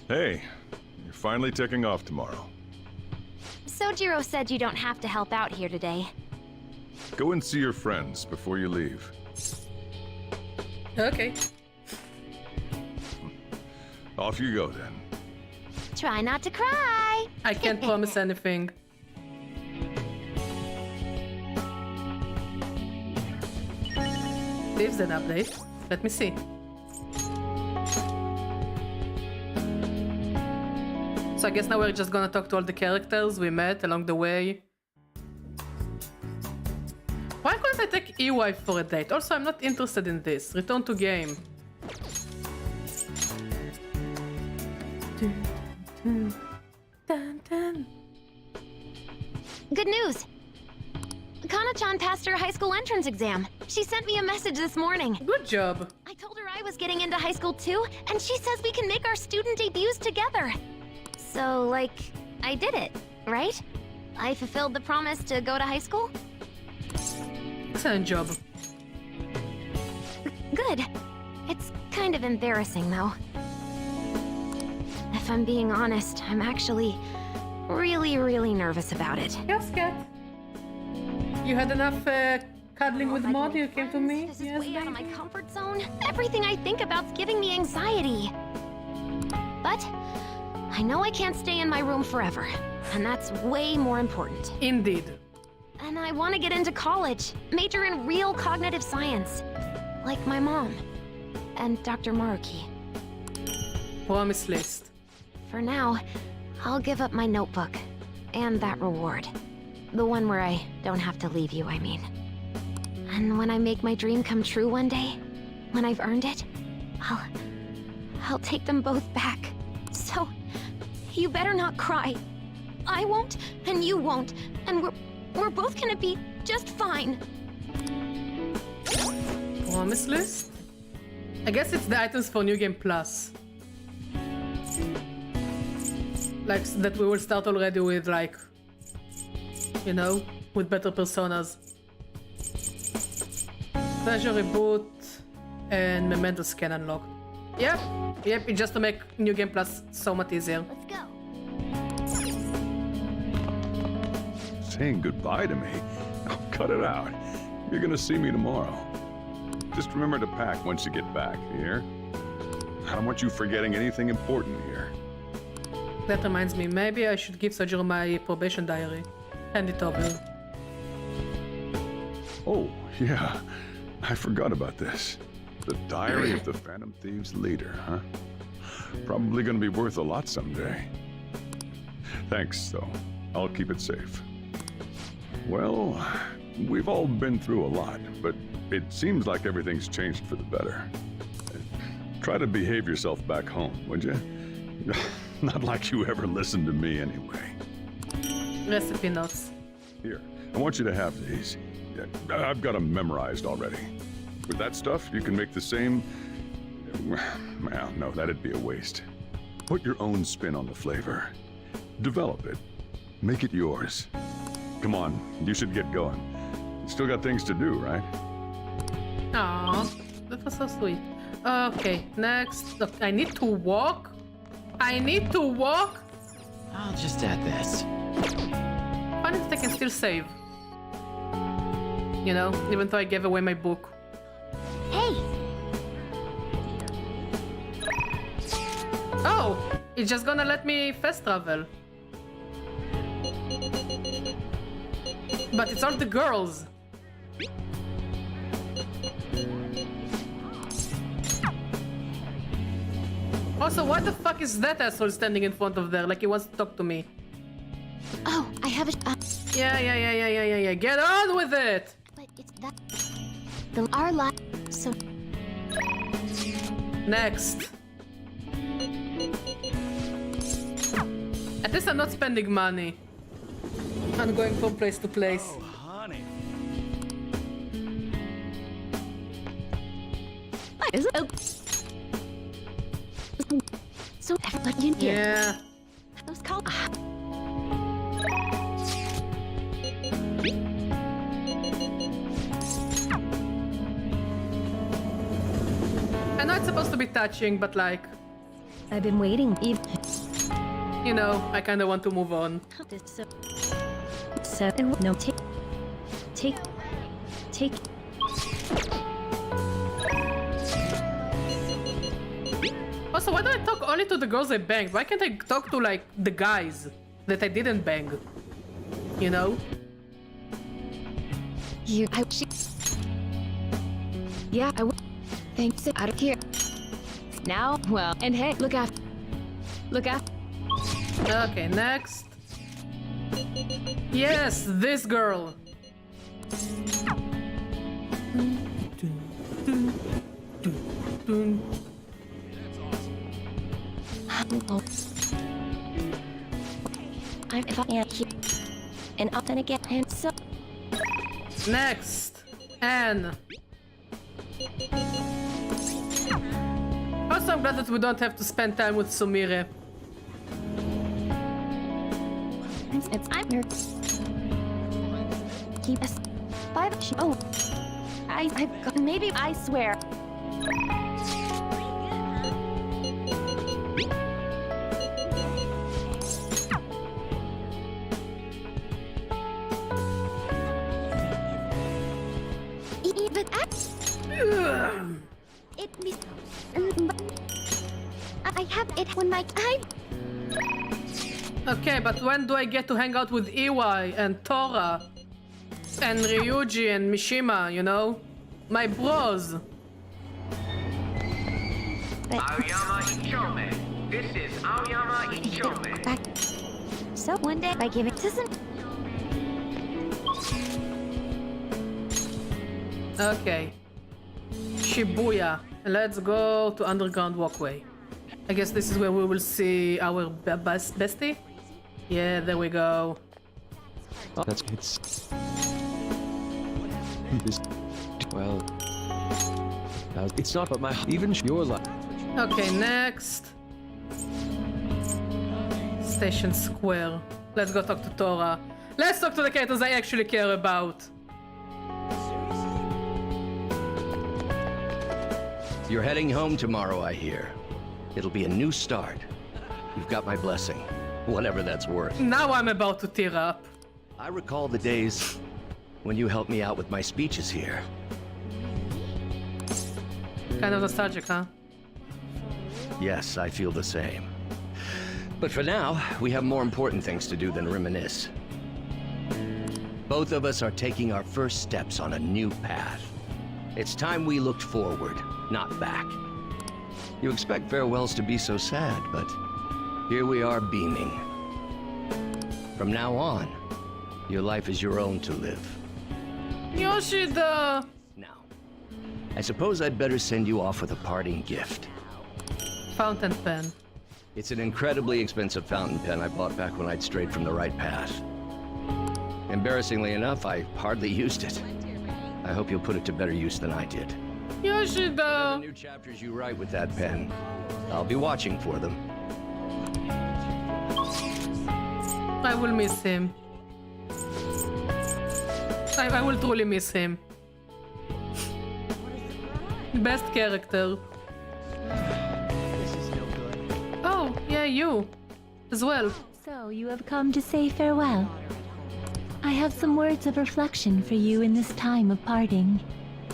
Hey, you're finally taking off tomorrow. Sojiro said you don't have to help out here today. Go and see your friends before you leave. Okay. Off you go then. Try not to cry. I can't promise anything. Leaves an update. Let me see. So I guess now we're just gonna talk to all the characters we met along the way. Why couldn't I take E-Wife for a date? Also, I'm not interested in this. Return to game. Good news. Kana-chan passed her high school entrance exam. She sent me a message this morning. Good job. I told her I was getting into high school too, and she says we can make our student debuts together. So, like, I did it, right? I fulfilled the promise to go to high school? Excellent job. Good. It's kind of embarrassing, though. If I'm being honest, I'm actually really nervous about it. Yes, cat. You had enough cuddling with Mod, you came to me? This is Yes, way out of my baby. comfort zone. Everything I think about's giving me anxiety. But I know I can't stay in my room forever, and that's way more important. Indeed. And I want to get into college, major in real cognitive science, like my mom and Dr. Maruki. Promise list. For now, I'll give up my notebook and that reward. The one where I don't have to leave you, I mean. And when I make my dream come true one day, when I've earned it, I'll take them both back. So, you better not cry. I won't, and you won't, and we're both gonna be just fine. Promise list? I guess it's the items for New Game Plus. Like, that we will start already with, like, you know, with better personas. Treasure Reboot and Memento Scan unlocked. Yep, it's just to make New Game Plus so much easier. Let's go. Saying goodbye to me? Oh, cut it out. You're gonna see me tomorrow. Just remember to pack once you get back, you hear? I don't want you forgetting anything important here. That reminds me, maybe I should give Sojiro my probation diary. Hand it over. Oh, yeah. I forgot about this. The Diary of the Phantom Thieves leader, huh? Probably gonna be worth a lot someday. Thanks, though. I'll keep it safe. Well, we've all been through a lot, but it seems like everything's changed for the better. Try to behave yourself back home, would you? Not like you ever listened to me anyway. Recipe notes. Here, I want you to have these. I've got them memorized already. With that stuff, you can make the same... Well, no, that'd be a waste. Put your own spin on the flavor. Develop it. Make it yours. Come on, you should get going. You still got things to do, right? Aww, that was so sweet. Okay, next. Look, I need to walk? I need to walk? I'll just add this. Funny that I can still save. You know, even though I gave away my book. Hey, Oh, it's just gonna let me fast travel. But it's all the girls. Also, what the fuck is that asshole standing in front of there like he wants to talk to me? oh, I have a... Yeah. Get on with it! but it's that... Our life... So... Next. At least I'm not spending money. I'm going from place to place. Oh, honey. Is it? So everybody in here. Yeah. Those call. I know it's supposed to be touching, but like... I've been waiting. You know, I kind of want to move on. So no, take. Also, why do I talk only to the girls I banged? Why can't I talk to, like, the guys that I didn't bang? You know? Yeah, I would. Thanks. Out of here. Now, well, and hey, look after. Okay, next. Yes, this girl. If I am here, and often again, and so. Next, Anne. Also, I'm glad that we don't have to spend time with Sumire. I'm here. Keep us. Oh, I've got. Maybe I swear. I have it when my time. Okay, but when do I get to hang out with Iwai and Tora and Ryuji and Mishima, you know? My bros. Aoyama Ichome. This is Aoyama Ichome. So one day I give it to some. Okay. Shibuya. Let's go to Underground Walkway. I guess this is where we will see our bestie. Yeah, there we go. Oh, it's well, it's not but my even your life. Okay, next. Station Square. Let's go talk to Tora. Let's talk to the characters I actually care about. You're heading home tomorrow, I hear. It'll be a new start. You've got my blessing, whatever that's worth. Now I'm about to tear up. I recall the days when you helped me out with my speeches here. Kind of nostalgic, huh? Yes, I feel the same. But for now, we have more important things to do than reminisce. Both of us are taking our first steps on a new path. It's time we looked forward, not back. You expect farewells to be so sad, but here we are beaming. From now on, your life is your own to live. Yoshida! Now, I suppose I'd better send you off with a parting gift. Fountain pen. It's an incredibly expensive fountain pen I bought back when I'd strayed from the right path. Embarrassingly enough, I hardly used it. I hope you'll put it to better use than I did. Yoshida! Whatever new chapters you write with that pen, I'll be watching for them. I will miss him. I will truly miss him. Best character. Oh, yeah, you. As well. So, you have come to say farewell. I have some words of reflection for you in this time of parting.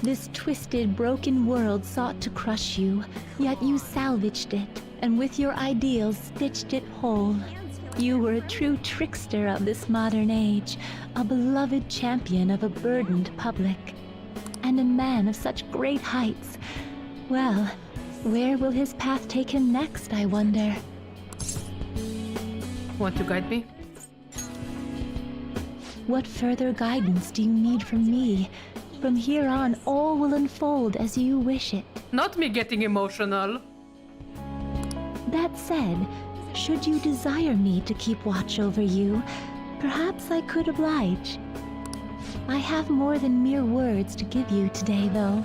This twisted, broken world sought to crush you, yet you salvaged it, and with your ideals stitched it whole. You were a true trickster of this modern age, a beloved champion of a burdened public, and a man of such great heights. Well, where will his path take him next, I wonder? Want to guide me? What further guidance do you need from me? From here on, all will unfold as you wish it. Not me getting emotional. That said, should you desire me to keep watch over you, perhaps I could oblige. I have more than mere words to give you today, though.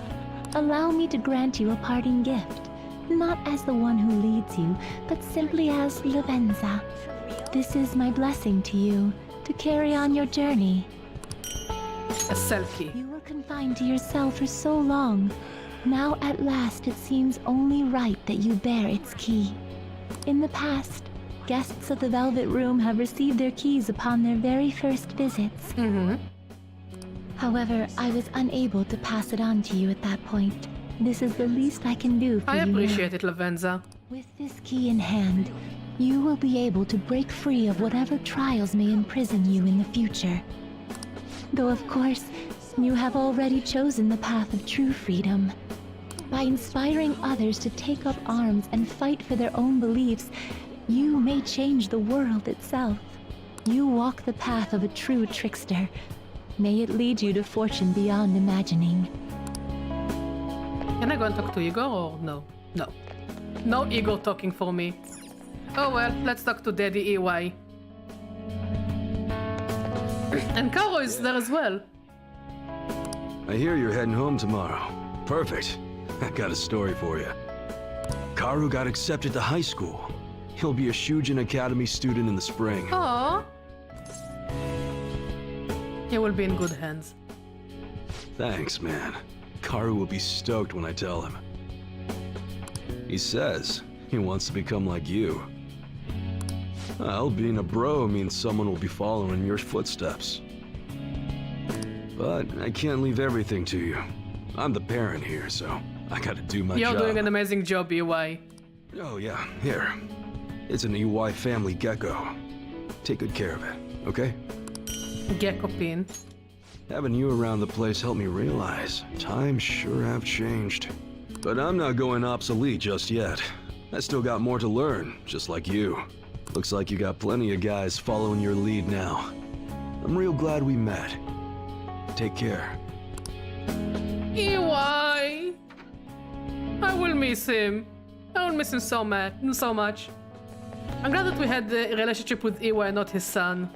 Allow me to grant you a parting gift, not as the one who leads you, but simply as Lavenza. This is my blessing to you, to carry on your journey. A selkie. You were confined to yourself for so long. Now at last it seems only right that you bear its key. In the past, guests of the Velvet Room have received their keys upon their very first visits. However, I was unable to pass it on to you at that point. This is the least I can do for I you now. appreciate it, Lavenza. With this key in hand, you will be able to break free of whatever trials may imprison you in the future. Though of course, you have already chosen the path of true freedom. By inspiring others to take up arms and fight for their own beliefs, you may change the world itself. You walk the path of a true trickster. May it lead you to fortune beyond imagining. Can I go and talk to Igor or no? No. No Igor talking for me. Oh well, let's talk to Daddy EY. And Caro is there as well. I hear you're heading home tomorrow. Perfect. I got a story for you. Karu got accepted to high school. He'll be a Shujin Academy student in the spring. Aww. He will be in good hands. Thanks, man. Karu will be stoked when I tell him. He says he wants to become like you. Well, being a bro means someone will be following your footsteps. But I can't leave everything to you. I'm the parent here, so I gotta do my job. You're doing an amazing job, EY. Oh yeah, here. It's an EY family gecko. Take good care of it, okay? Gecko pin. Having you around the place helped me realize times sure have changed. But I'm not going obsolete just yet. I still got more to learn, just like you. Looks like you got plenty of guys following your lead now. I'm real glad we met. Take care. EY! I will miss him. I will miss him so much. I'm glad that we had the relationship with EY, not his son.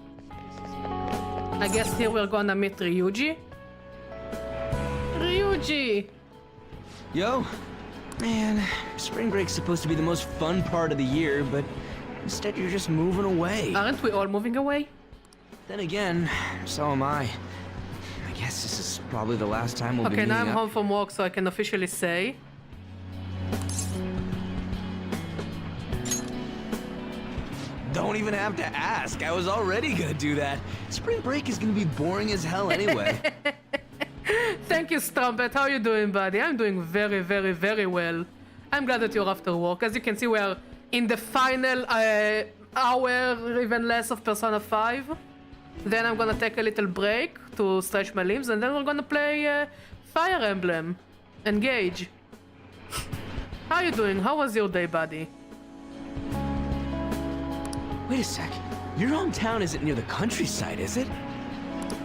I guess here we're gonna meet Ryuji. Ryuji! Yo! Man, spring break's supposed to be the most fun part of the year, but instead you're just moving away. Aren't we all moving away? Then again, so am I. I guess this is probably the last time we'll be Okay, now I'm meeting up. home from work, so I can officially say. Don't even have to ask. I was already gonna do that. Spring break is gonna be boring as hell anyway. Thank you, Strumpet. How you doing, buddy? I'm doing very, very, very well. I'm glad that you're after work. As you can see, we are in the final hour, even less, of Persona 5. Then I'm gonna take a little break to stretch my limbs, and then we're gonna play Fire Emblem. Engage. How you doing? How was your day, buddy? Wait a sec. Your hometown isn't near the countryside, is it?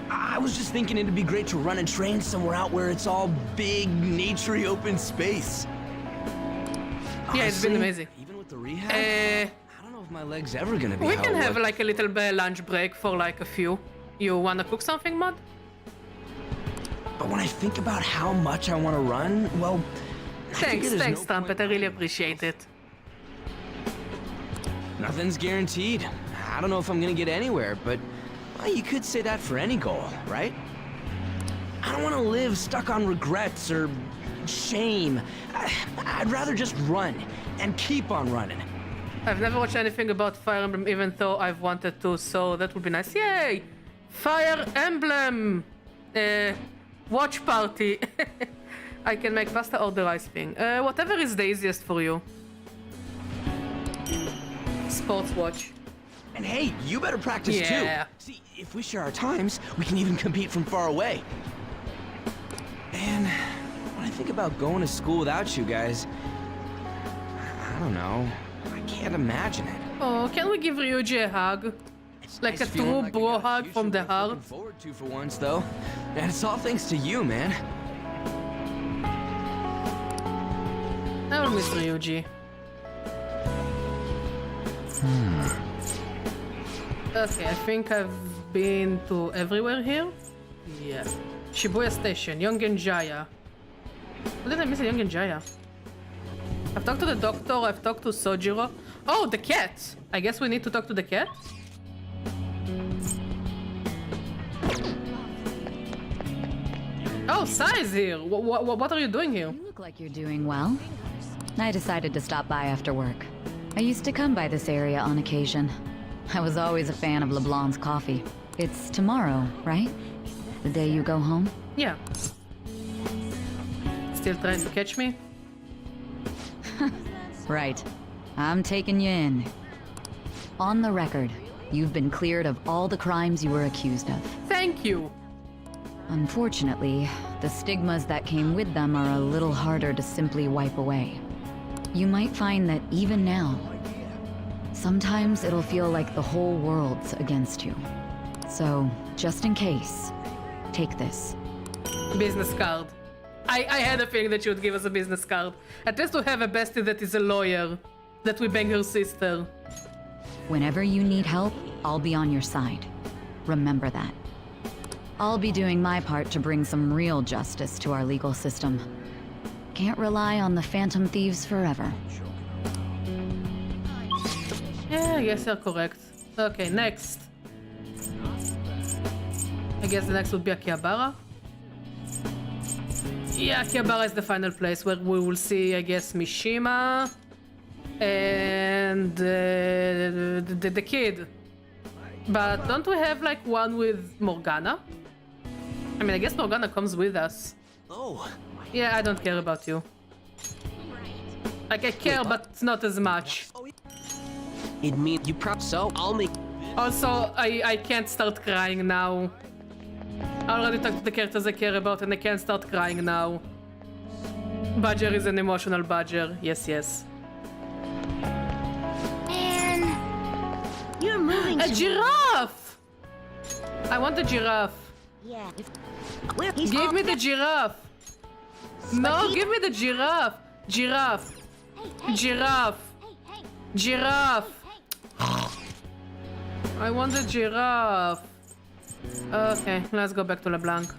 I was just thinking it'd be great to run and train somewhere out where it's all big, naturey open space. Yeah, it's been Honestly, amazing. Even with the rehab, I don't know if my leg's ever gonna be We how can it have was. like a little lunch break for like a few. You wanna cook something, Mod? But when I think about how much I want to run, well, I figure Thanks, there's thanks, no Trumpet. I point- really appreciate it. Nothing's guaranteed. I don't know if I'm gonna get anywhere, but well, you could say that for any goal, right? I don't want to live stuck on regrets or shame. I'd rather just run and keep on running. I've never watched anything about Fire Emblem, even though I've wanted to, so that would be nice. Yay! Fire Emblem! Watch party. I can make pasta or the rice thing. Whatever is the easiest for you. Sports watch. And hey, you better practice Yeah. too. See, if we share our times, we can even compete from far away. And when I think about going to school without you guys, I don't know. I can't imagine it. Oh, can we give Ryuji a hug? It's Like nice a feeling true like I bro got a hug future from the worth heart. looking forward to for once, though. And it's all thanks to you, man. I will miss Ryuji. Okay, I think I've been to everywhere here. Yeah. Shibuya Station, Yongen Jaya. What did I miss in Yongen Jaya? I've talked to the doctor, I've talked to Sojiro. Oh, the cat! I guess we need to talk to the cat? Oh, Sai is here! What are you doing here? You look like you're doing well. I decided to stop by after work. I used to come by this area on occasion. I was always a fan of LeBlanc's coffee. It's tomorrow, right? The day you go home? Yeah. Still trying to catch me? Right. I'm taking you in. On the record, you've been cleared of all the crimes you were accused of. Thank you. Unfortunately, the stigmas that came with them are a little harder to simply wipe away. You might find that even now, sometimes it'll feel like the whole world's against you. So, just in case, take this. Business card. I had a feeling that you would give us a business card. At least to have a bestie that is a lawyer. That we bang her sister. Whenever you need help, I'll be on your side. Remember that. I'll be doing my part to bring some real justice to our legal system. Can't rely on the phantom thieves forever. Yeah, I guess you're correct. Okay, next. I guess the next would be Akihabara. Yeah, Akihabara is the final place where we will see, I guess, Mishima and the kid. But don't we have like one with Morgana? I mean, I guess Morgana comes with us. Oh. Yeah, I don't care about you. Like, I care, but not as much. It means you so I'll make. Also, I can't start crying now. I already talked to the characters I care about and I can't start crying now. Badger is an emotional badger. Yes, yes. Man, you're moving. A giraffe! I want a giraffe. Yeah. Give me the giraffe. No, give me the giraffe. Giraffe. Giraffe. Giraffe. I want a giraffe. Okay, let's go back to LeBlanc.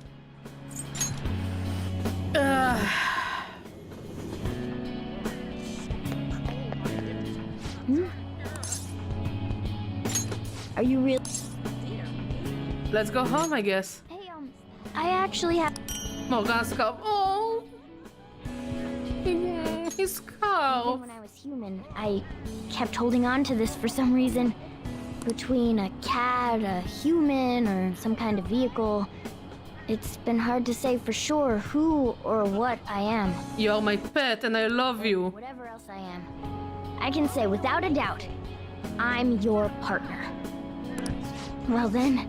Are you real? Let's go home, I guess. Hey, I actually have. Morgan's scarf. Oh! His scarf. When I was human, I kept holding on to this for some reason. Between a cat, a human, or some kind of vehicle, it's been hard to say for sure who or what I am. You're my pet and I love you. Whatever else I am, I can say without a doubt, I'm your partner. Well then,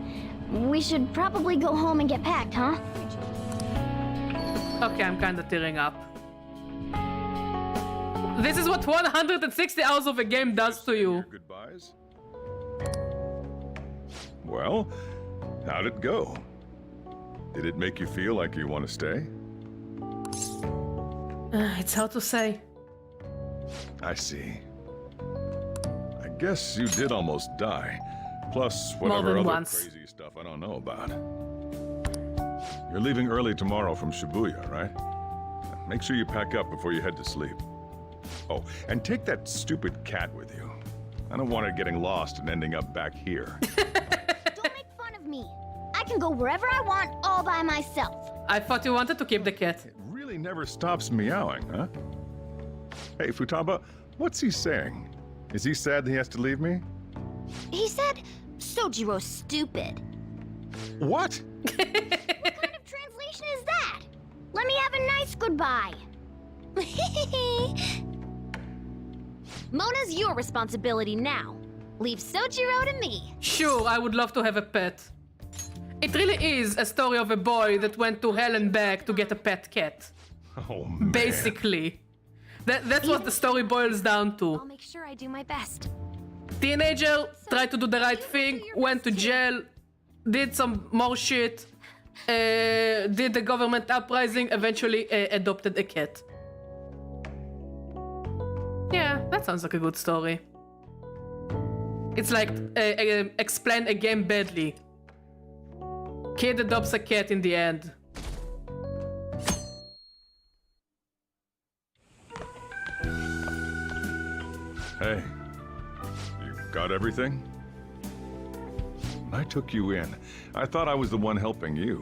we should probably go home and get packed, huh? Okay, I'm kinda tearing up. This is what 160 hours of a game does to you. Goodbyes. Well, how'd it go? Did it make you feel like you want to stay? It's hard to say. I see. I guess you did almost die. Plus, whatever than other once. crazy stuff I don't know about. You're leaving early tomorrow from Shibuya, right? Make sure you pack up before you head to sleep. Oh, and take that stupid cat with you. I don't want it getting lost and ending up back here. Don't make fun of me. I can go wherever I want all by myself. I thought you wanted to keep the cat. It really never stops meowing, huh? Hey, Futaba, what's he saying? Is he sad that he has to leave me? He said, Sojiro's stupid. What? What kind of translation is that? Let me have a nice goodbye. Mona's your responsibility now. Leave Sojiro to me. Sure, I would love to have a pet. It really is a story of a boy that went to hell and back to get a pet cat. Oh, man. Basically. That's what the story boils down to. I'll make sure I do my best. Teenager, tried to do the right thing, went to jail, did some more shit, did the government uprising, eventually adopted a cat. Yeah, that sounds like a good story. It's like, explain a game badly. Kid adopts a cat in the end. Hey, you got everything? I took you in. I thought I was the one helping you.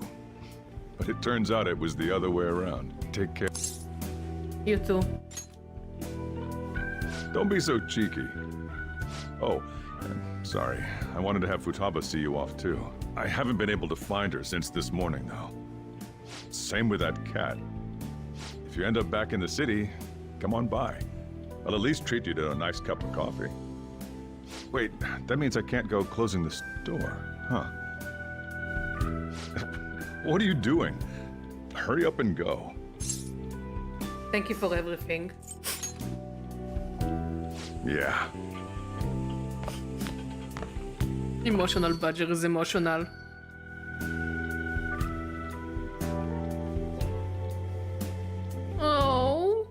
But it turns out it was the other way around. Take care. You too. Don't be so cheeky. Oh, sorry. I wanted to have Futaba see you off too. I haven't been able to find her since this morning, though. Same with that cat. If you end up back in the city, come on by. I'll at least treat you to a nice cup of coffee. Wait, that means I can't go closing the store, huh? What are you doing? Hurry up and go. Thank you for everything. Yeah. Emotional Badger is emotional. Oh.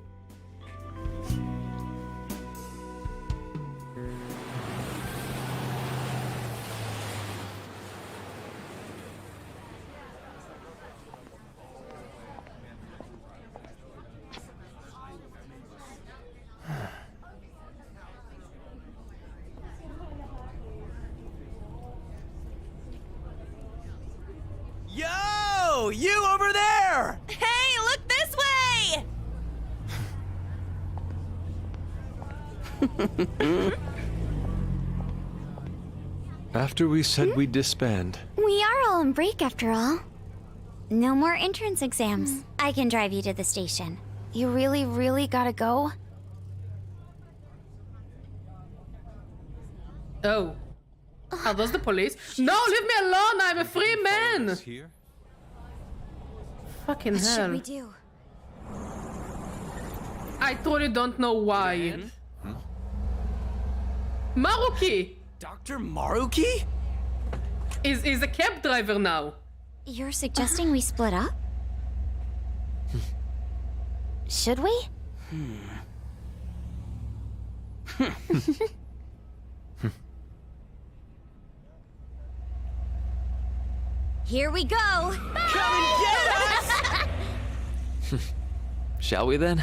Yo! You over there! Hey, look this way! After we said we'd disband, We are all on break after all. No more entrance exams. I can drive you to the station. You really, really gotta go? Oh. Are those the police? No, leave me alone! I'm a free man! here? Fucking What should hell. we do? I truly don't know why. Maruki Dr. Maruki? is a cab driver now. You're suggesting we split up? Should we? Here we go! Come and get us! Shall we then?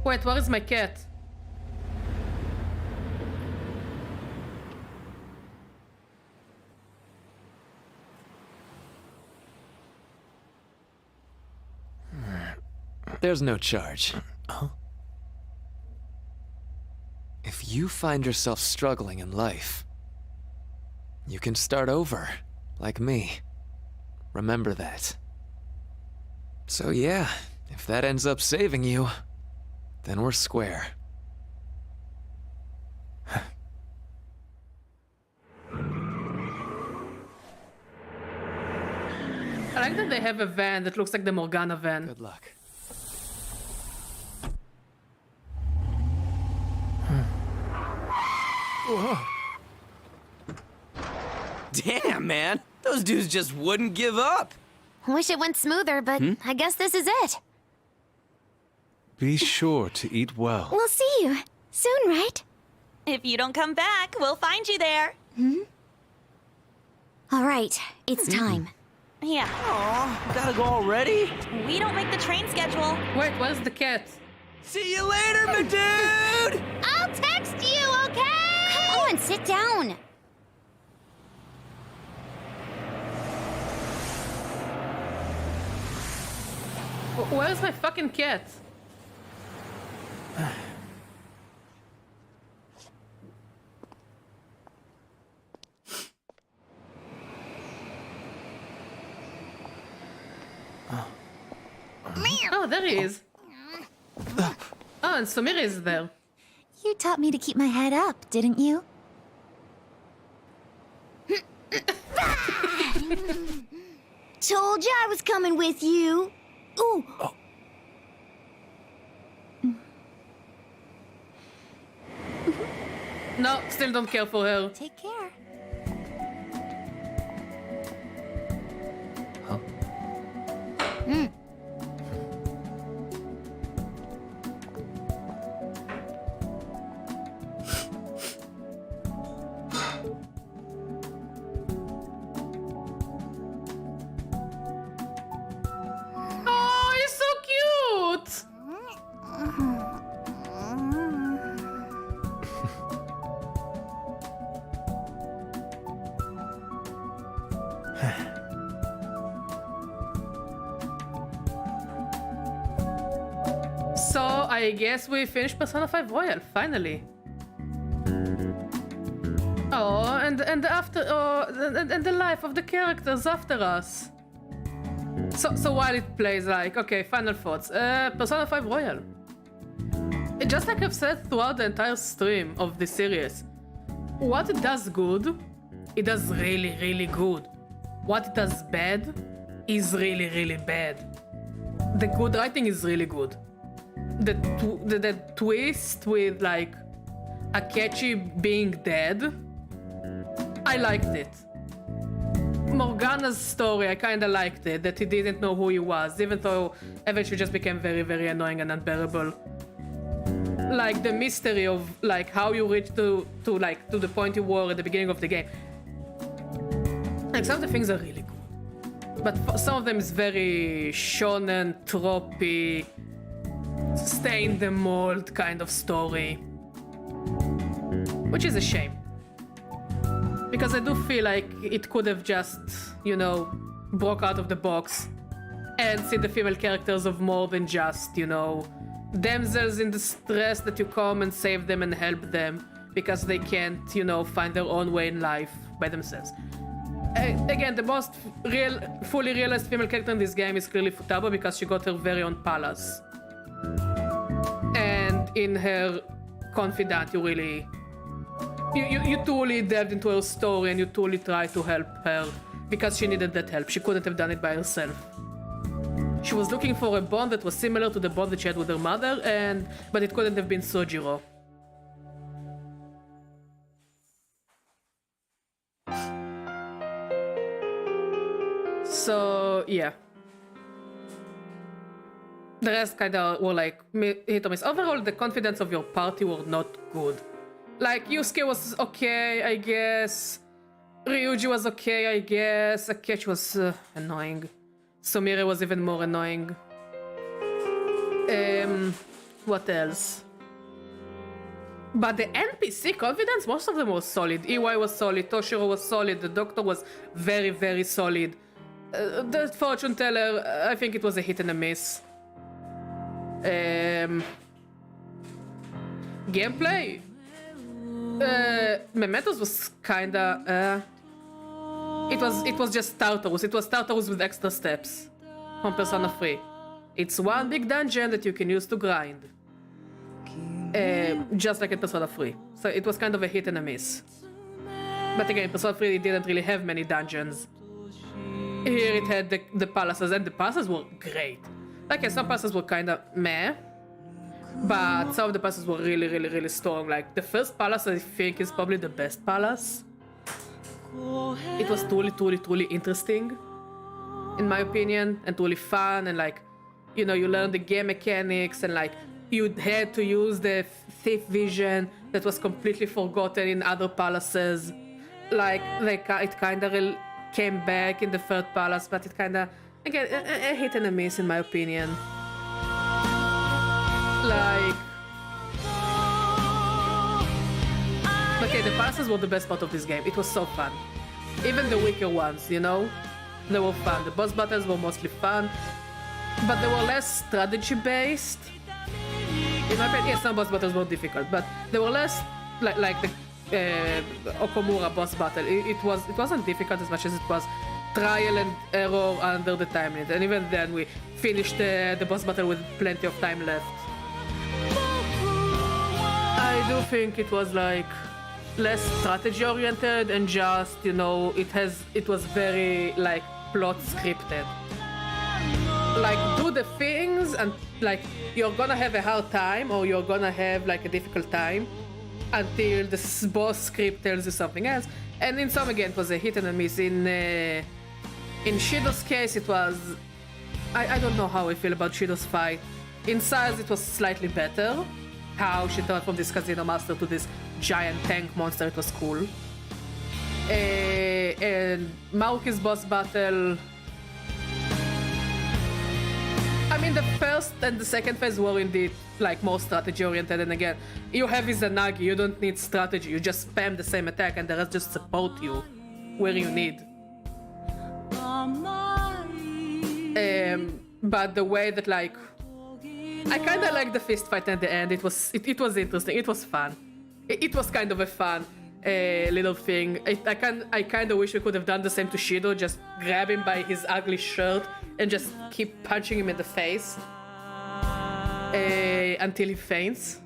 Wait, where is my cat? There's no charge. If you find yourself struggling in life, you can start over, like me. Remember that. So yeah, if that ends up saving you, then we're square. I like that they have a van that looks like the Morgana van. Good luck. Damn, man. Those dudes just wouldn't give up. Wish it went smoother, but I guess this is it. Be sure to eat well. We'll see you soon, right? If you don't come back, we'll find you there. All right, it's time. Yeah, Aw, gotta go already? we don't make the train schedule. Wait, where's the cat? See you later, my dude! I'll text you, okay? Come on, sit down. Where's my fucking cat? Oh, there he is. Oh, and Sumire is there. You taught me to keep my head up, didn't you? Told you I was coming with you. Ooh. No, still don't care for her. Take care. Oh, he's so cute! So I guess we finished Persona 5 Royal, finally. Oh, and the life of the characters after us. So while it plays, like, okay, final thoughts. Persona 5 Royal. Just like I've said throughout the entire stream of the series, what it does good, it does really, really good. What it does bad is really, really bad. The good writing is really good. The twist with, like, Akechi being dead, I liked it. Morgana's story, I kinda liked it, that he didn't know who he was, even though eventually just became very, very annoying and unbearable. Like, the mystery of, like, how you reach to the point you were at the beginning of the game. Like, some of the things are really good. But some of them is very shonen, tropey, stay in the mold kind of story. Which is a shame. Because I do feel like it could have just, you know, broke out of the box and see the female characters of more than just, you know, damsels in distress that you come and save them and help them because they can't, you know, find their own way in life by themselves. Again, the most fully realized female character in this game is clearly Futaba because she got her very own palace. And in her confidant, you really... You truly delved into her story and you truly tried to help her because she needed that help. She couldn't have done it by herself. She was looking for a bond that was similar to the bond that she had with her mother, but it couldn't have been Sojiro. So, yeah. The rest kinda were like hit or miss. Overall, the confidence of your party were not good. Like, Yusuke was okay, I guess. Ryuji was okay, I guess. Akechi was annoying. Sumire was even more annoying. What else? But the NPC confidence, most of them was solid. EY was solid, Toshiro was solid, the doctor was very, very solid. The fortune teller, I think it was a hit and a miss. Gameplay? Mementos was kinda... It was just Tartarus. It was Tartarus with extra steps from Persona 3. It's one big dungeon that you can use to grind. Just like in Persona 3. So it was kind of a hit and a miss. But again, Persona 3 it didn't really have many dungeons. Here it had the palaces, and the palaces were great. Like, some palaces were kinda meh. But some of the palaces were really, really, really strong. Like, the first palace, I think, is probably the best palace. It was truly, truly, truly interesting, in my opinion, and truly fun, and, like, you know, you learn the game mechanics, and, like, you had to use the thief vision that was completely forgotten in other palaces. Like it kinda came back in the third palace, but it kinda, again, a hit and a miss, in my opinion. Like... Okay, the palaces were the best part of this game. It was so fun. Even the weaker ones, you know? They were fun. The boss battles were mostly fun, but they were less strategy-based. In my opinion, yes, some boss battles were difficult, but they were less like the Okomura boss battle. It wasn't difficult as much as it was trial and error under the time limit. And even then, we finished the boss battle with plenty of time left. I do think it was like less strategy oriented and just, you know, it was very like plot scripted. Like, do the things and like you're gonna have a hard time or you're gonna have like a difficult time until the boss script tells you something else. And in some, again, it was a hit and a miss. In Shido's case, it was... I don't know how I feel about Shido's fight. In Size, it was slightly better. How she turned from this casino master to this giant tank monster, it was cool. And Maoki's boss battle... I mean, the first and the second phase were indeed like more strategy oriented, and again, you have Izanagi, you don't need strategy, you just spam the same attack and the rest just support you where you need. But the way that like I kind of liked the fist fight at the end. It was interesting. It was fun. It was kind of a fun little thing. I kind of wish we could have done the same to Shido. Just grab him by his ugly shirt and just keep punching him in the face until he faints.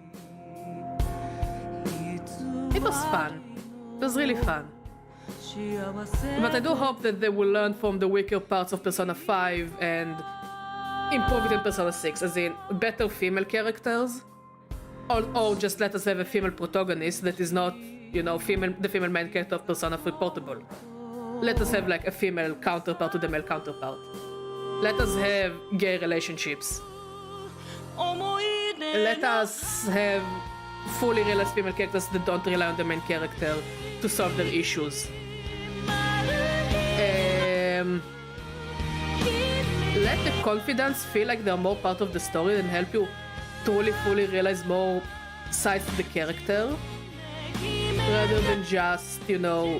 It was fun. It was really fun. But I do hope that they will learn from the weaker parts of Persona 5 and improve it in Persona 6, as in better female characters, or just let us have a female protagonist that is not, you know, the female main character of Persona 3 Portable. Let us have like a female counterpart to the male counterpart. Let us have gay relationships. Let us have fully realized female characters that don't rely on the main character to solve their issues. Let the confidants feel like they're more part of the story and help you truly fully realize more sides of the character, rather than just, you know,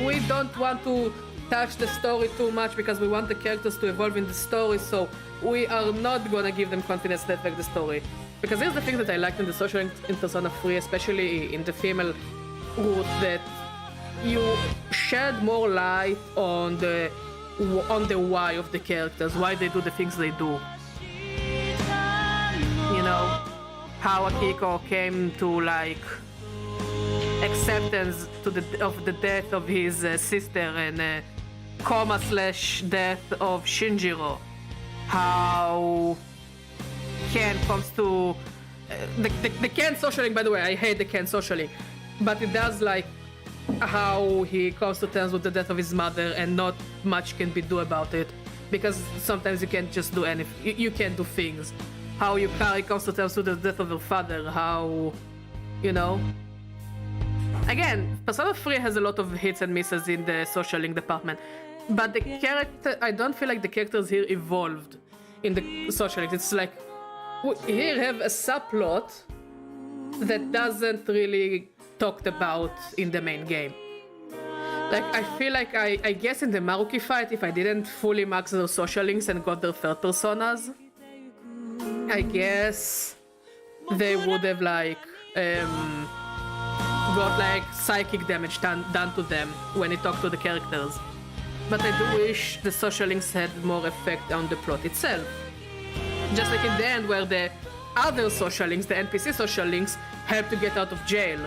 we don't want to touch the story too much because we want the characters to evolve in the story, so we are not gonna give them confidence that affect the story. Because here's the thing that I liked in the social in Persona 3, especially in the female route, that you shed more light on the why of the characters, why they do the things they do. You know, how Akiko came to like acceptance of the death of his sister and coma/death of Shinjiro. How Ken comes to the Ken socialing. By the way, I hate the Ken socialing, but it does like how he comes to terms with the death of his mother and not much can be do about it, because sometimes you can't just do anything. You can't do things. How Yukari comes to terms with the death of her father. How, you know. Again, Persona 3 has a lot of hits and misses in the social link department, but the character, I don't feel like the characters here evolved in the social link. It's like here have a subplot that doesn't really talked about in the main game. Like, I feel like I guess in the Maruki fight, if I didn't fully max their social links and got their third personas, I guess they would have like got like psychic damage done to them when they talk to the characters. But I do wish the social links had more effect on the plot itself. Just like in the end where the other social links, the NPC social links, help to get out of jail.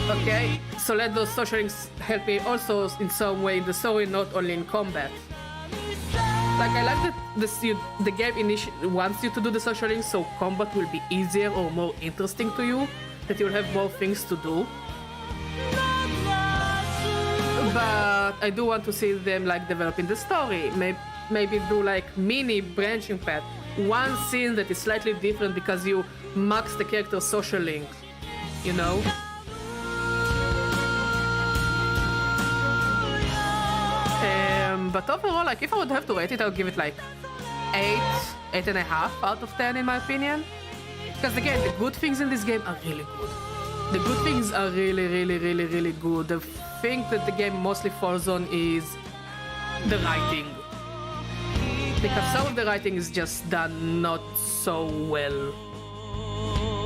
Okay, so let those social links help me also in some way in the story, not only in combat. Like, I like that the game wants you to do the social links so combat will be easier or more interesting to you, that you'll have more things to do. But I do want to see them like developing the story. Maybe do like mini branching path. One scene that is slightly different because you max the character's social link, you know? But overall, like, if I would have to rate it, I would give it like 8.5 out of 10 in my opinion. Because again, the good things in this game are really good. The good things are really, really, really, really good. The thing that the game mostly falls on is the writing. Because some of the writing is just done not so well.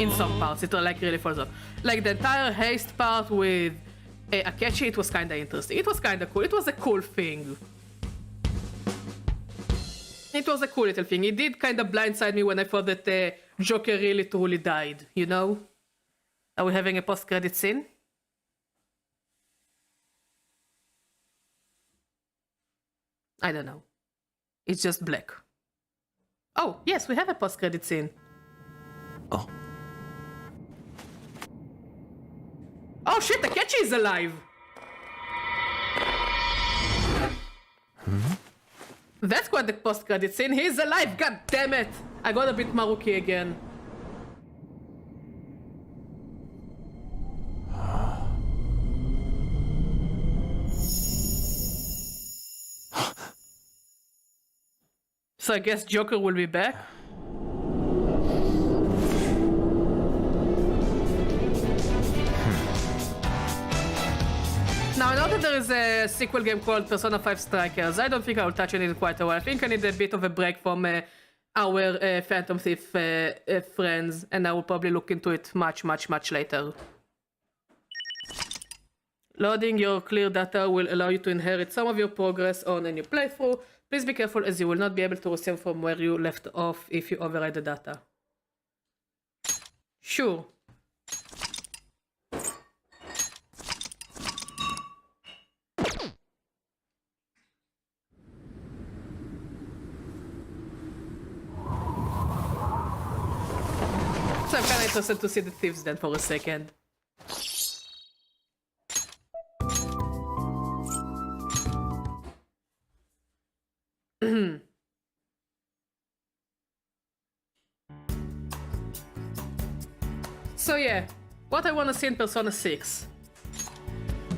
In some parts, it like really falls off. Like the entire haste part with Akechi, it was kind of interesting. It was kind of cool. It was a cool thing. It was a cool little thing. It did kind of blindside me when I thought that Joker really truly died, you know? Are we having a post-credit scene? I don't know. It's just black. Oh, yes, we have a post-credit scene. Oh. Oh shit, Akechi is alive! That's quite the post-credit scene. He's alive, god damn it! I got a bit Maruki again. So I guess Joker will be back. Now, I know that there is a sequel game called Persona 5 Strikers. I don't think I will touch it in quite a while. I think I need a bit of a break from our Phantom Thief friends, and I will probably look into it much later. Loading your clear data will allow you to inherit some of your progress on a new playthrough. Please be careful, as you will not be able to resume from where you left off if you override the data. Sure. So I'm kinda interested to see the thieves then for a second. So yeah, what I want to see in Persona 6.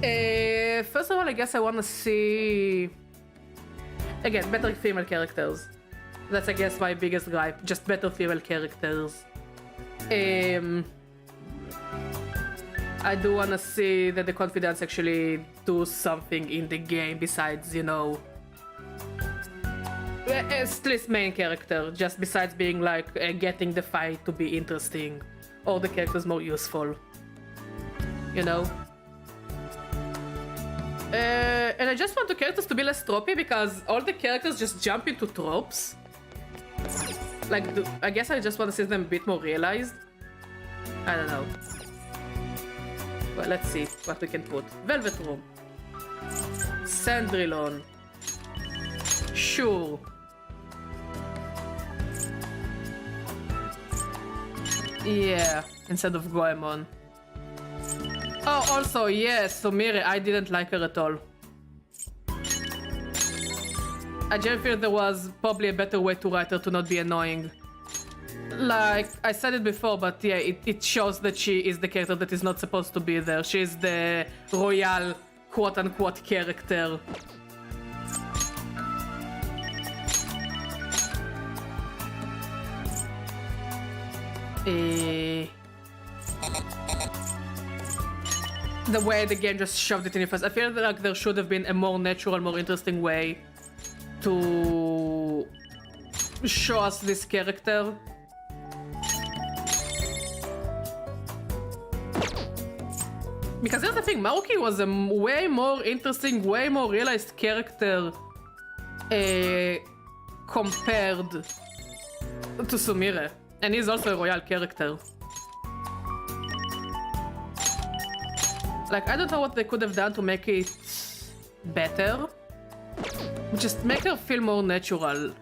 First of all, I guess I want to see... Again, better female characters. That's, I guess, my biggest gripe. Just better female characters. I do want to see that the Confidants actually do something in the game besides, you know... At least main character, just besides being like getting the fight to be interesting. Or the characters more useful. You know? And I just want the characters to be less tropey because all the characters just jump into tropes. Like, I guess I just want to see them a bit more realized. I don't know. Well, let's see what we can put. Velvet Room. Sandrilon. Sure. Yeah, instead of Goemon. Oh, also, yes, Sumire, I didn't like her at all. I just feel there was probably a better way to write her to not be annoying. Like, I said it before, but yeah, it shows that she is the character that is not supposed to be there. She's the royal, quote-unquote, character. The way the game just shoved it in your face. I feel like there should have been a more natural, more interesting way to show us this character. Because here's the thing, Maoki was a way more interesting, way more realized character compared to Sumire. And he's also a royal character. Like, I don't know what they could have done to make it better. Just make her feel more natural.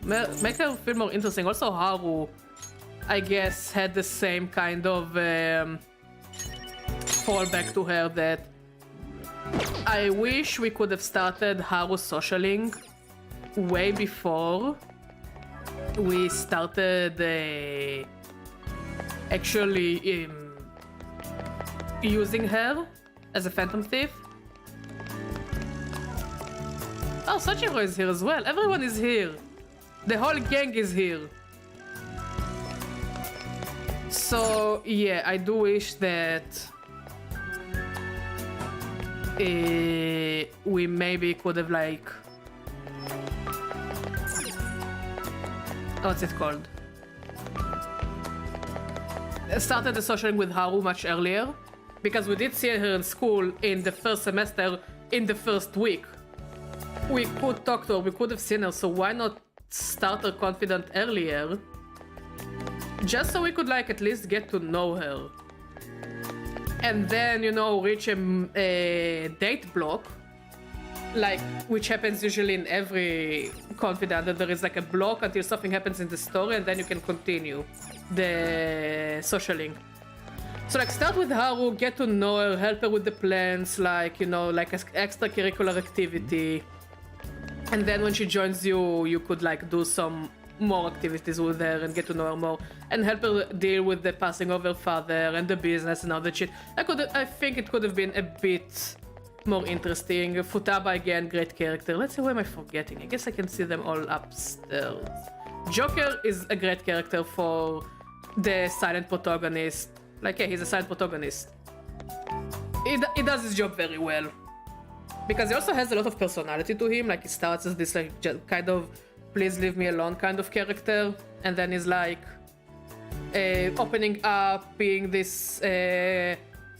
Make her feel more interesting. Also, Haru, I guess, had the same kind of fallback to her that I wish we could have started Haru's socialing way before we started actually using her as a Phantom Thief. Oh, Sachiro is here as well. Everyone is here. The whole gang is here. So, yeah, I do wish that we maybe could have, like... What's it called? Started the socialing with Haru much earlier. Because we did see her in school in the first semester, in the first week. We could talk to her, we could have seen her, so why not start her confident earlier? Just so we could, like, at least get to know her. And then, you know, reach a date block. Like, which happens usually in every confidant, that there is like a block until something happens in the story, and then you can continue the socialing. So, like, start with Haru, get to know her, help her with the plans, like, you know, like extracurricular activity. And then when she joins you, you could, like, do some more activities with her and get to know her more. And help her deal with the passing of her father and the business and all that shit. I think it could have been a bit more interesting. Futaba, again, great character. Let's see, who am I forgetting? I guess I can see them all upstairs. Joker is a great character for the silent protagonist. Like, yeah, he's a silent protagonist. He does his job very well. Because he also has a lot of personality to him. Like, he starts as this, like, kind of please leave me alone kind of character, and then he's like opening up, being this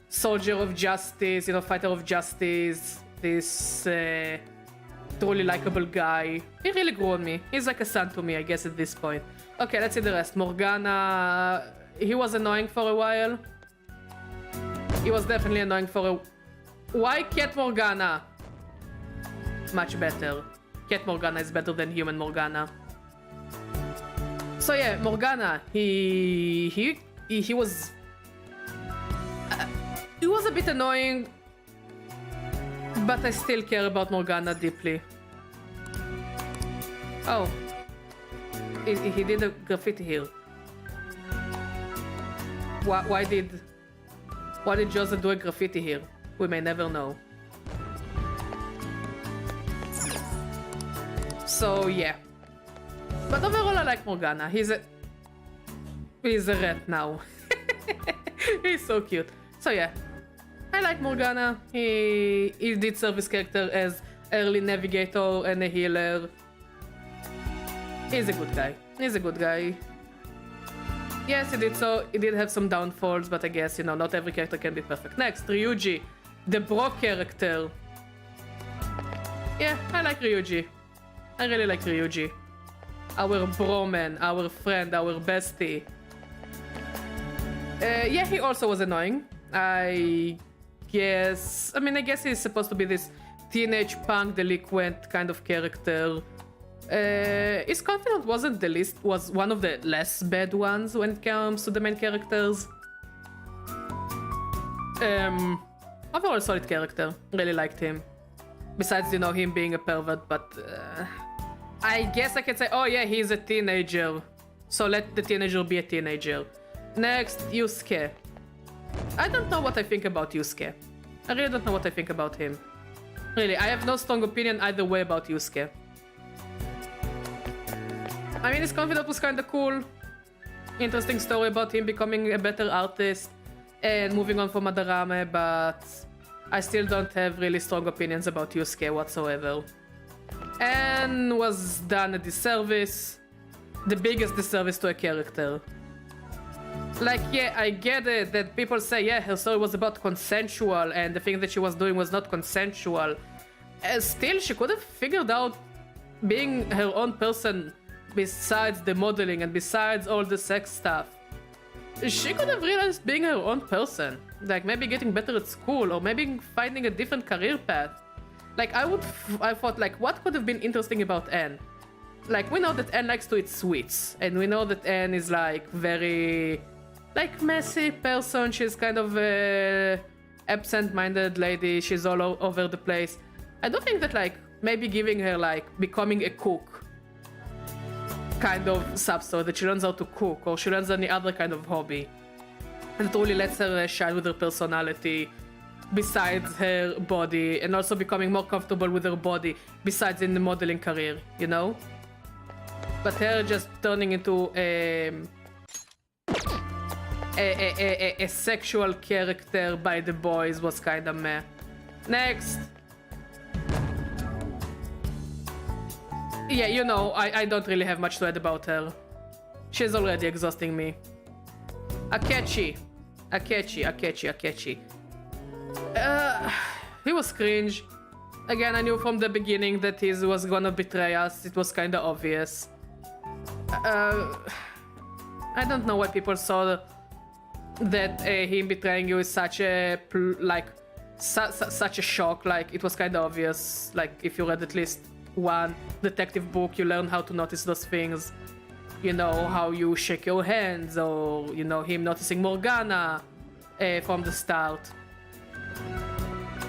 soldier of justice, you know, fighter of justice, this truly likable guy. He really grew on me. He's like a son to me, I guess, at this point. Okay, let's see the rest. Morgana, he was annoying for a while. He was definitely annoying for a... Why Cat Morgana? Much better. Cat Morgana is better than human Morgana. So yeah, Morgana, he was... he was a bit annoying, but I still care about Morgana deeply. Oh. He did a graffiti here. Why did Joseph do a graffiti here? We may never know. So yeah. But overall I like Morgana. He's a rat now. He's so cute. So yeah. I like Morgana. He did serve his character as early navigator and a healer. He's a good guy. He's a good guy. Yes, he did have some downfalls, but I guess, you know, not every character can be perfect. Next, Ryuji, the bro character. Yeah, I like Ryuji. I really like Ryuji. Our bro man, our friend, our bestie. Yeah, he also was annoying. I guess he's supposed to be this teenage punk delinquent kind of character. His confidence was one of the less bad ones when it comes to the main characters. Overall solid character. Really liked him. Besides, you know, him being a pervert, but I guess I can say, oh yeah, he's a teenager. So let the teenager be a teenager. Next, Yusuke. I don't know what I think about Yusuke. I really don't know what I think about him. Really, I have no strong opinion either way about Yusuke. I mean, his confidence was kinda cool. Interesting story about him becoming a better artist and moving on from Madarame, but I still don't have really strong opinions about Yusuke whatsoever. And was done a disservice. The biggest disservice to a character. Like, yeah, I get it that people say, yeah, her story was about consensual and the thing that she was doing was not consensual. Still, she could have figured out being her own person besides the modeling and besides all the sex stuff. She could have realized being her own person. Like, maybe getting better at school or maybe finding a different career path. Like, I thought, like, what could have been interesting about Anne? Like, we know that Anne likes to eat sweets. And we know that Anne is, like, very... like, messy person. She's kind of a absent-minded lady. She's all over the place. I don't think that, like, maybe giving her, like, becoming a cook kind of sub-story, that she learns how to cook, or she learns any other kind of hobby that really lets her shine with her personality besides her body, and also becoming more comfortable with her body besides in the modeling career, you know? But her just turning into a sexual character by the boys was kinda meh. Next. Yeah, you know, I don't really have much to add about her. She's already exhausting me. Akechi. He was cringe. Again, I knew from the beginning that he was gonna betray us. It was kinda obvious. I don't know why people saw that him betraying you is such a such a shock. Like, it was kinda obvious. Like, if you read at least one detective book, you learn how to notice those things. You know, how you shake your hands, or, you know, him noticing Morgana from the start.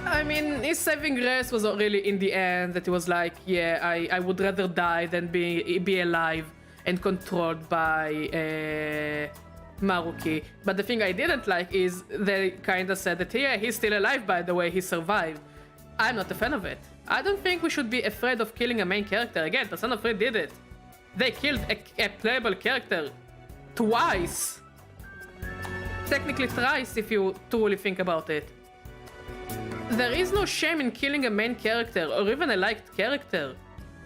I mean, his saving grace was really in the end that he was like, yeah, I would rather die than be alive and controlled by Maruki. But the thing I didn't like is they kinda said that, yeah, he's still alive, by the way, he survived. I'm not a fan of it. I don't think we should be afraid of killing a main character. Again, Persona 3 did it. They killed a playable character twice. Technically thrice if you truly think about it. There is no shame in killing a main character or even a liked character.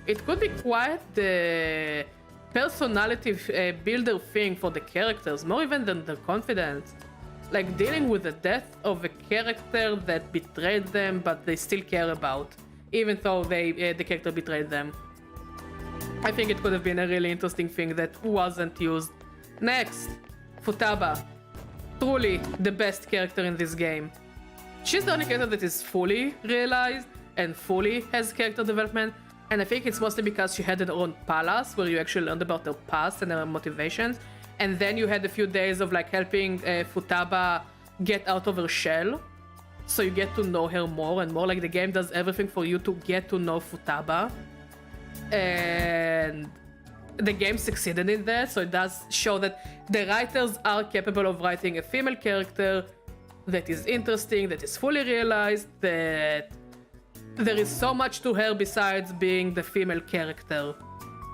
it could be quite the personality builder thing for the characters, more even than their confidence. Like dealing with the death of a character that betrayed them, but they still care about, even though the character betrayed them. I think it could have been a really interesting thing that wasn't used. Next, Futaba. Truly the best character in this game. She's the only character that is fully realized and fully has character development, and I think it's mostly because she had her own palace where you actually learned about her past and her motivations, and then you had a few days of like helping Futaba get out of her shell, so you get to know her more and more. Like the game does everything for you to get to know Futaba, and the game succeeded in that, so it does show that the writers are capable of writing a female character that is interesting, that is fully realized, that there is so much to her besides being the female character.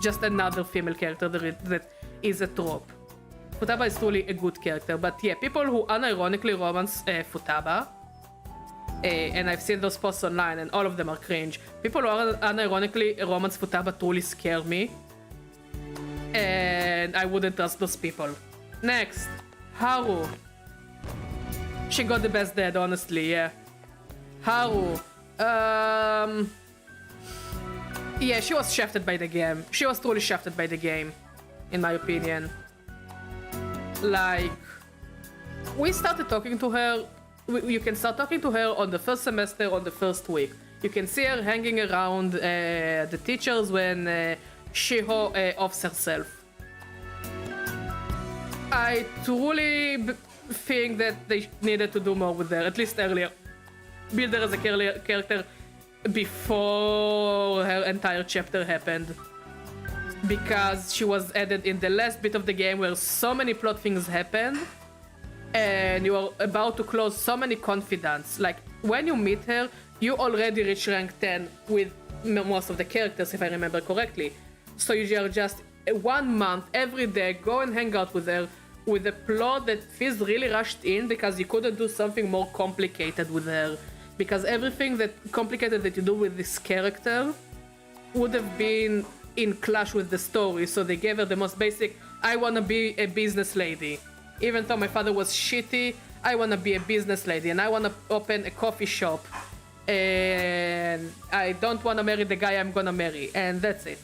Just another female character that is a trope. Futaba is truly a good character, but yeah, people who unironically romance Futaba, and I've seen those posts online and all of them are cringe. People who unironically romance Futaba truly scare me, and I wouldn't trust those people. Next, Haru. She got the best dead, honestly, yeah. Haru. Yeah, she was shafted by the game. She was truly shafted by the game, in my opinion. Like, we started talking to her. You can start talking to her on the first semester, on the first week. You can see her hanging around the teachers when Shiho offs herself. I truly think that they needed to do more with her, at least earlier. Build her as a character before her entire chapter happened. Because she was added in the last bit of the game where so many plot things happened, and you are about to close so many confidants. Like, when you meet her, you already reach rank 10 with most of the characters, if I remember correctly. So you are just 1 month, every day, go and hang out with her, with a plot that feels really rushed in because you couldn't do something more complicated with her. Because everything that complicated that you do with this character would have been in clash with the story, so they gave her the most basic, I wanna be a business lady. Even though my father was shitty, I wanna be a business lady and I wanna open a coffee shop. And I don't wanna marry the guy I'm gonna marry, and that's it.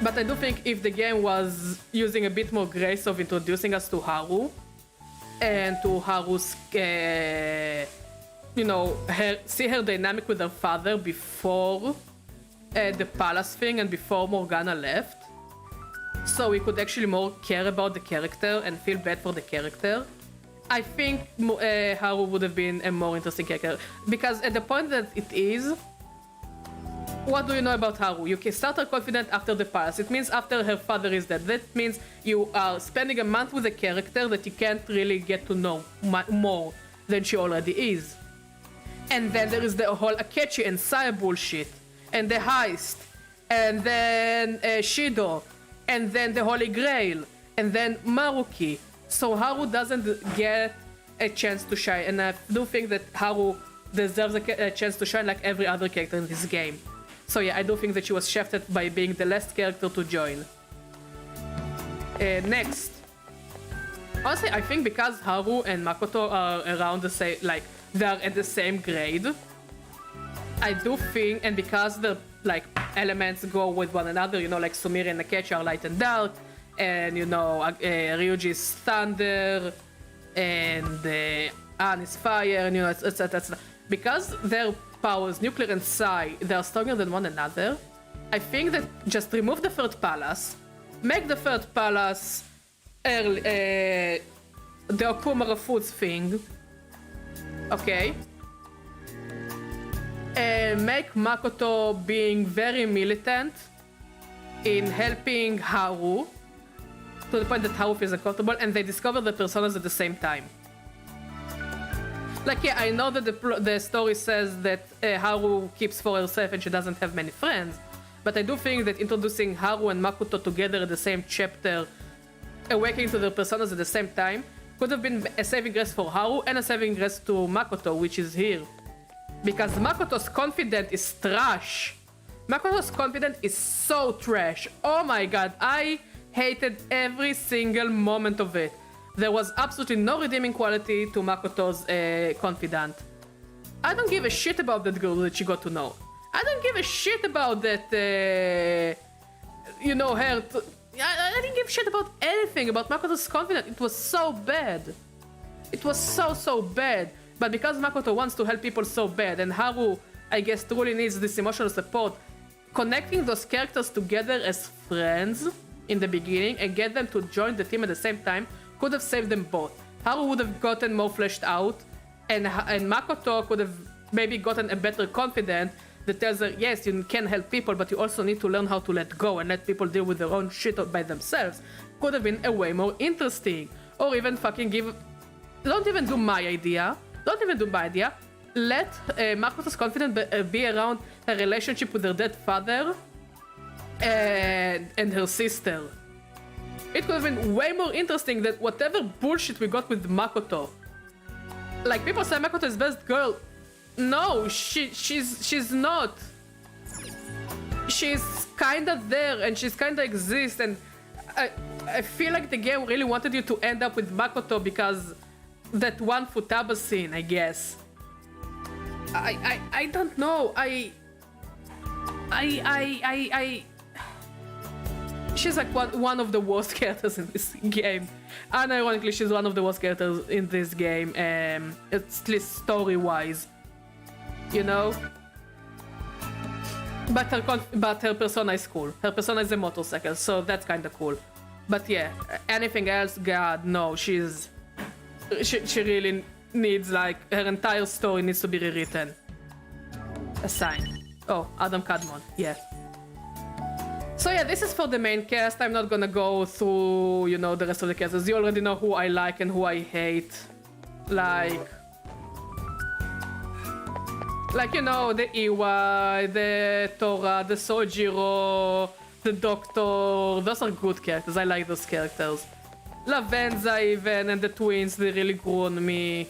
But I do think if the game was using a bit more grace of introducing us to Haru, and to Haru's, you know, see her dynamic with her father before the palace thing and before Morgana left, so we could actually more care about the character and feel bad for the character, I think Haru would have been a more interesting character. Because at the point that it is, what do you know about Haru? You can start her confident after the palace. It means after her father is dead. That means you are spending a month with a character that you can't really get to know more than she already is. And then there is the whole Akechi and Saya bullshit, and the heist, and then Shido, and then the Holy Grail, and then Maruki. So Haru doesn't get a chance to shine, and I do think that Haru deserves a chance to shine like every other character in this game. So yeah, I do think that she was shafted by being the last character to join. Next. Honestly, I think because Haru and Makoto are around the same, like, they're at the same grade, I do think, and because the like elements go with one another, you know, like Sumire and Akechi are light and dark, and you know, Ryuji's thunder, and Ann is fire, and you know, etc. Because their powers, nuclear and psi, they are stronger than one another. I think that just remove the third palace, make the third palace early, the Okumara Foods thing, okay? And make Makoto being very militant in helping Haru to the point that Haru feels uncomfortable, and they discover the personas at the same time. Like, yeah, I know that the story says that Haru keeps for herself and she doesn't have many friends, but I do think that introducing Haru and Makoto together at the same chapter, awakening to their personas at the same time, could have been a saving grace for Haru and a saving grace to Makoto, which is here. Because Makoto's confidence is trash. Makoto's confidence is so trash. Oh my god, I hated every single moment of it. There was absolutely no redeeming quality to Makoto's confidant. I don't give a shit about that girl that she got to know. I don't give a shit about that, you know, her... I didn't give a shit about anything about Makoto's confidant. It was so bad. It was so bad. But because Makoto wants to help people so bad, and Haru, I guess, truly needs this emotional support, connecting those characters together as friends in the beginning and get them to join the team at the same time could have saved them both. Haru would have gotten more fleshed out, and Makoto could have maybe gotten a better confidant that tells her, yes, you can help people, but you also need to learn how to let go and let people deal with their own shit by themselves. Could have been a way more interesting. Or even fucking give... Don't even do my idea. Don't even do my idea. Let Makoto's confidence be around her relationship with her dead father and her sister. It could have been way more interesting than whatever bullshit we got with Makoto. Like, people say Makoto is best girl. No, she's not. She's kinda there and she's kinda exists, and I feel like the game really wanted you to end up with Makoto because that one Futaba scene, I guess. I don't know. She's like one of the worst characters in this game. Unironically, she's one of the worst characters in this game, at least story-wise. You know? But her persona is cool. Her persona is a motorcycle, so that's kinda cool. But yeah, anything else, god, no, she really needs, like, her entire story needs to be rewritten. A sign. Oh, Adam Kadmon, yeah. So yeah, this is for the main cast. I'm not gonna go through, you know, the rest of the casts. You already know who I like and who I hate. Like, you know, the Iwa, the Tora, the Sojiro, the Doctor. Those are good characters. I like those characters. Lavenza even, and the twins, they really grew on me.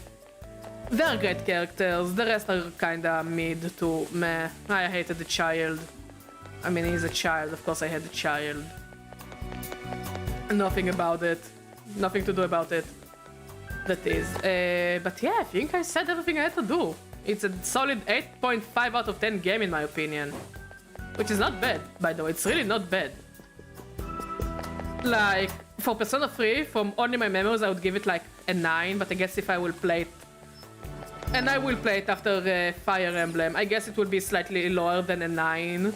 They're great characters. The rest are kinda mid to meh. I hated the child. I mean, he's a child. Of course I hate the child. Nothing about it. Nothing to do about it. That is. But yeah, I think I said everything I had to do. It's a solid 8.5 out of 10 game in my opinion. Which is not bad, by the way. It's really not bad. Like, for Persona 3, from only my memories, I would give it like a 9, but I guess if I will play it... And I will play it after Fire Emblem. I guess it will be slightly lower than a 9.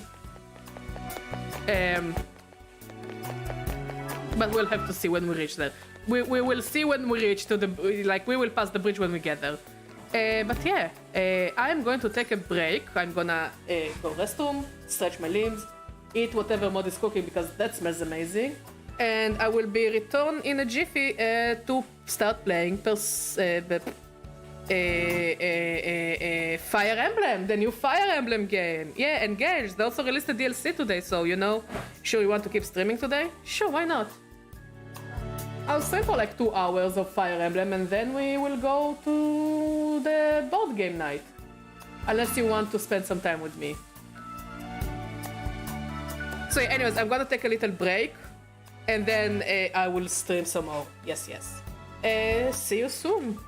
But we'll have to see when we reach there. We will see when we reach to the... Like, we will pass the bridge when we get there. But yeah, I'm going to take a break. I'm gonna go restroom, stretch my limbs, eat whatever Mod is cooking because that smells amazing. And I will be returned in a jiffy to start playing Fire Emblem, the new Fire Emblem game. Yeah, engaged. They also released the DLC today, so you know, sure you want to keep streaming today? Sure, why not? I'll stream for like 2 hours of Fire Emblem and then we will go to the board game night. Unless you want to spend some time with me. So yeah, anyways, I'm gonna take a little break and then I will stream some more. Yes. See you soon.